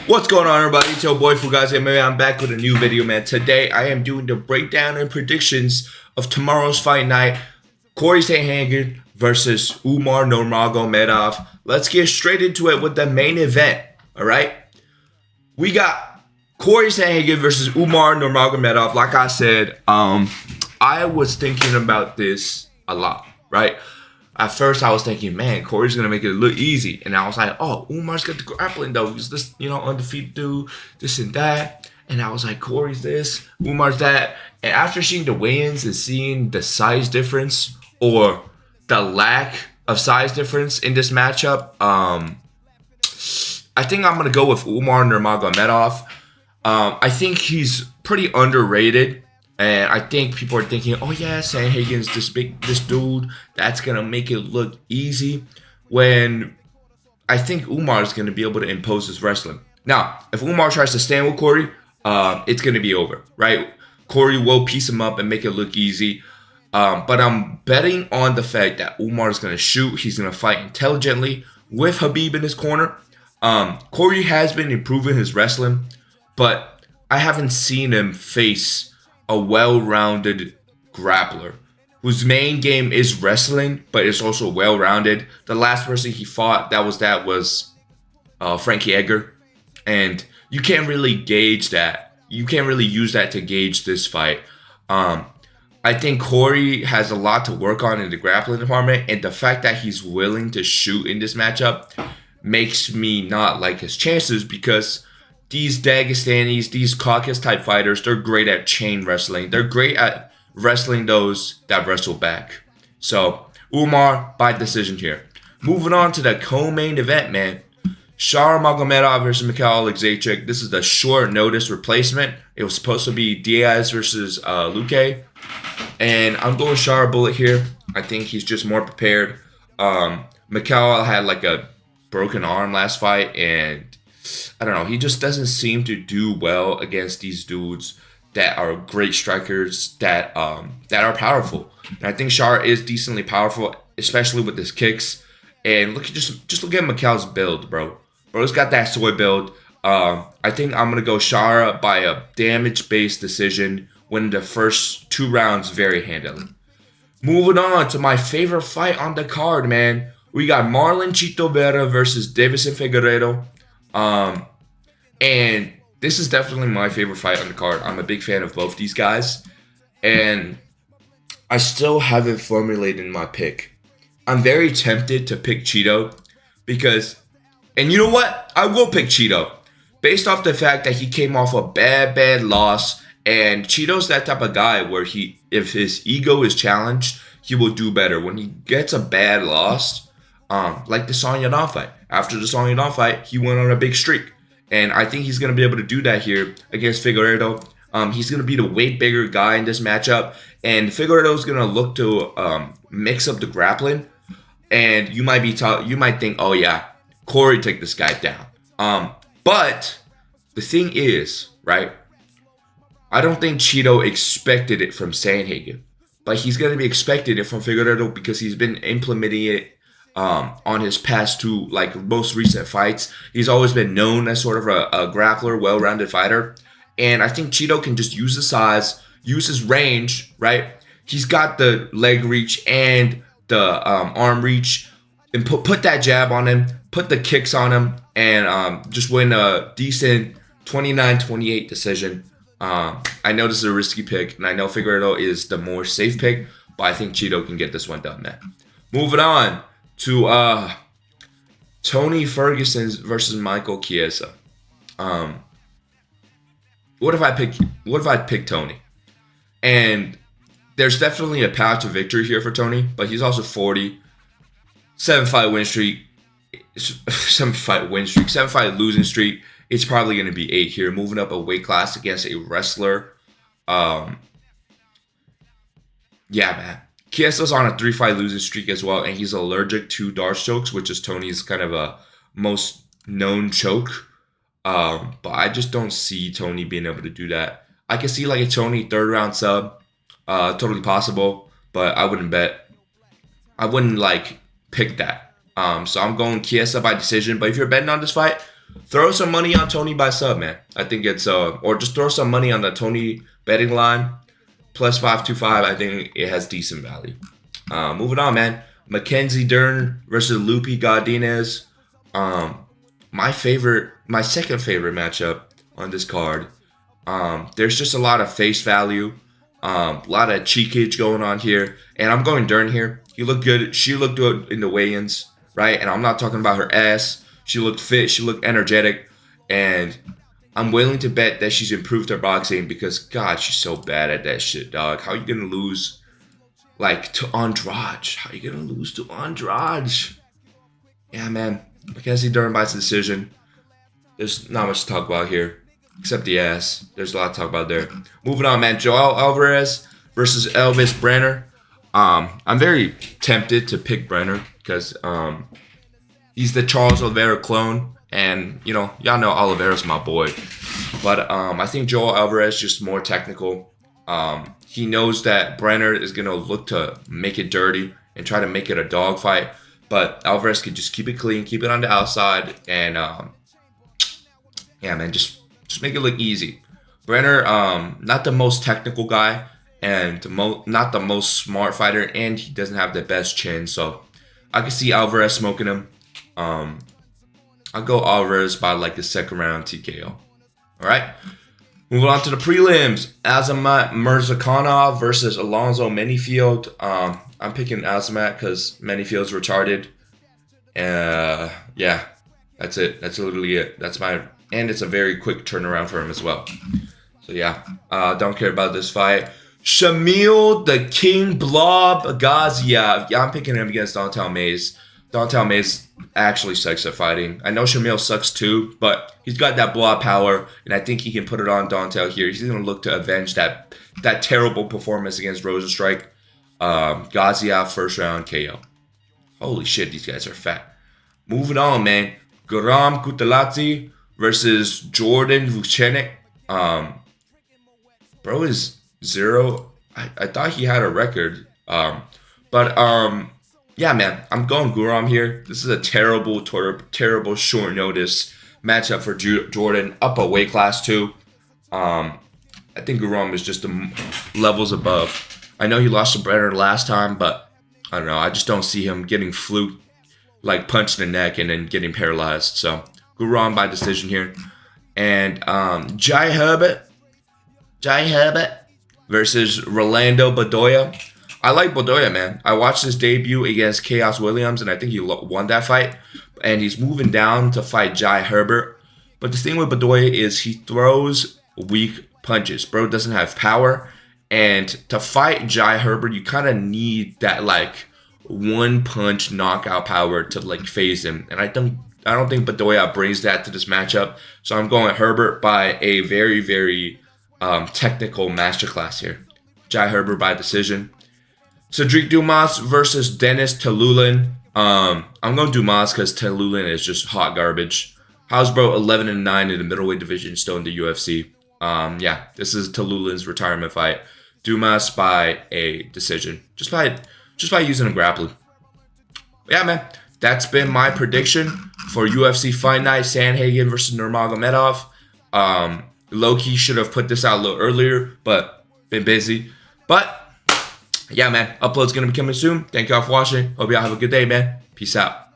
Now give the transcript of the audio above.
What's going on, everybody? It's your boy Fugazi. I'm back with a new video, man. Today I am doing the breakdown and predictions of tomorrow's fight night. Cory Sandhagen versus Umar Nurmagomedov. Let's get straight into it with the main event. All right, we got Cory Sandhagen versus Umar Nurmagomedov. Like I said, I was thinking about this a lot, right? At first, I was thinking, man, Cory's going to make it look easy. And I was like, oh, Umar's got the grappling, though. He's this, undefeated dude, this and that. And I was like, Cory's this, Umar's that. And after seeing the weigh-ins and seeing the size difference or the lack of size difference in this matchup, I think I'm going to go with Umar Nurmagomedov. I think he's pretty underrated. And I think people are thinking, oh yeah, Sandhagen's this dude that's gonna make it look easy. When I think Umar is gonna be able to impose his wrestling. Now, if Umar tries to stand with Cory, it's gonna be over, right? Cory will piece him up and make it look easy. But I'm betting on the fact that Umar is gonna shoot. He's gonna fight intelligently with Khabib in his corner. Cory has been improving his wrestling, but I haven't seen him face a well-rounded grappler whose main game is wrestling, but it's also well-rounded. The last person he fought that was Frankie Edgar, and you can't really gauge that. You can't really use that to gauge this fight. I think Cory has a lot to work on in the grappling department, and the fact that he's willing to shoot in this matchup makes me not like his chances, because these Dagestanis, these Caucasus-type fighters, they're great at chain wrestling. They're great at wrestling those that wrestle back. So, Umar by decision here. Moving on to the co-main event, man. Nurmagomedov versus Mikhail Alexandrich. This is the short notice replacement. It was supposed to be Diaz versus Luque. And I'm going Shara Bullet here. I think he's just more prepared. Mikhail had like a broken arm last fight, and I don't know, he just doesn't seem to do well against these dudes that are great strikers, that are powerful. And I think Shara is decently powerful, especially with his kicks. And look at just look at Mikhail's build, bro. Bro's got that soy build. I think I'm gonna go Shara by a damage-based decision, winning the first 2 rounds very handily. Moving on to my favorite fight on the card, man. We got Marlon Vera versus Davidson Figero. And this is definitely my favorite fight on the card. I'm a big fan of both these guys, and I still haven't formulated my pick. I'm very tempted to pick Cheeto because, and you know what? I will pick Cheeto based off the fact that he came off a bad loss, and Cheeto's that type of guy where if his ego is challenged, he will do better. When he gets a bad loss, like the Song Yadong fight. After the Song Yadong fight, he went on a big streak. And I think he's going to be able to do that here against Figero. He's going to be the way bigger guy in this matchup. And Figero is going to look to mix up the grappling. And you might think, oh yeah, Cory take this guy down. But the thing is, right, I don't think Cheeto expected it from Sandhagen. But he's going to be expecting it from Figero because he's been implementing it on his past 2, like, most recent fights. He's always been known as sort of a grappler, well-rounded fighter. And I think Cheeto can just use the size, use his range, right? He's got the leg reach and the arm reach, and put that jab on him, put the kicks on him, and just win a decent 29-28 decision. I know this is a risky pick, and I know Figero is the more safe pick, but I think Cheeto can get this one done, man. Moving on to Tony Ferguson versus Michael Chiesa. What if I pick Tony? And there's definitely a path to victory here for Tony, but he's also 40, 7-fight win streak, 7-fight losing streak. It's probably going to be 8 here, moving up a weight class against a wrestler. Yeah, man. Chiesa's on a 3-fight losing streak as well, and he's allergic to dart chokes, which is Tony's kind of a most known choke. But I just don't see Tony being able to do that. I can see like a Tony 3rd round sub, totally possible, but I wouldn't bet. I wouldn't like pick that. So I'm going Chiesa by decision. But if you're betting on this fight, throw some money on Tony by sub, man. I think it's or just throw some money on the Tony betting line. Plus 525, I think it has decent value. Moving on, man. Mackenzie Dern versus Lupi Godinez. My second favorite matchup on this card. There's just a lot of face value. A lot of cheekage going on here. And I'm going Dern here. He looked good. She looked good in the weigh-ins, right? And I'm not talking about her ass. She looked fit. She looked energetic. And I'm willing to bet that she's improved her boxing because, God, she's so bad at that shit, dog. How you going to lose, like, to Andrade? How you going to lose to Andrade? Yeah, man. Mackenzie Dern by decision. There's not much to talk about here. Except the ass. There's a lot to talk about there. Moving on, man. Joel Alvarez versus Elvis Brenner. I'm very tempted to pick Brenner because he's the Charles Oliveira clone. And, you know, y'all know Oliveira's my boy. But I think Joel Alvarez is just more technical. He knows that Brenner is going to look to make it dirty and try to make it a dogfight. But Alvarez could just keep it clean, keep it on the outside. And, yeah, man, just make it look easy. Brenner, not the most technical guy and not the most smart fighter, and he doesn't have the best chin. So I can see Alvarez smoking him. I'll go Alvarez by like the second round TKO. All right. Moving on to the prelims. Aljamain Murzakanov versus Alonzo Manfield. I'm picking Aljamain because Manfield's retarded. Yeah, that's it. That's literally it. And it's a very quick turnaround for him as well. So yeah, don't care about this fight. Shamil the King Blob Gaziev. Yeah, I'm picking him against Don'Tale Mayes. Don'Tale Mayes actually sucks at fighting. I know Shamil sucks too, but he's got that blob power, and I think he can put it on Don'Tale here. He's going to look to avenge that terrible performance against Rosenstrike. Gaziev first round KO. Holy shit, these guys are fat. Moving on, man. Guram Kutateladze versus Jordan Vucenic. Bro is 0. I thought he had a record. Yeah, man, I'm going Guram here. This is a terrible short notice matchup for Jordan. Up a weight class too. I think Guram is just the levels above. I know he lost to Brer last time, but I don't know. I just don't see him getting like punched in the neck and then getting paralyzed. So Guram by decision here. And Jai Herbert versus Rolando Badia. I like Badia, man. I watched his debut against Chaos Williams, and I think he won that fight. And he's moving down to fight Jai Herbert. But the thing with Badia is he throws weak punches. Bro doesn't have power. And to fight Jai Herbert, you kind of need that, like, one-punch knockout power to, like, phase him. And I don't think Badia brings that to this matchup. So I'm going Herbert by a very, very technical masterclass here. Jai Herbert by decision. Cedric Dumas versus Dennis Talulin. I'm going Dumas because Talulin is just hot garbage. Housebro 11-9 in the middleweight division, still in the UFC. Yeah, this is Talulin's retirement fight. Dumas by a decision, just by using a grappling. Yeah, man, that's been my prediction for UFC Fight Night Sandhagen versus Nurmagomedov. Low-key should have put this out a little earlier, but been busy. But yeah, man, upload's gonna be coming soon. Thank y'all for watching. Hope y'all have a good day, man. Peace out.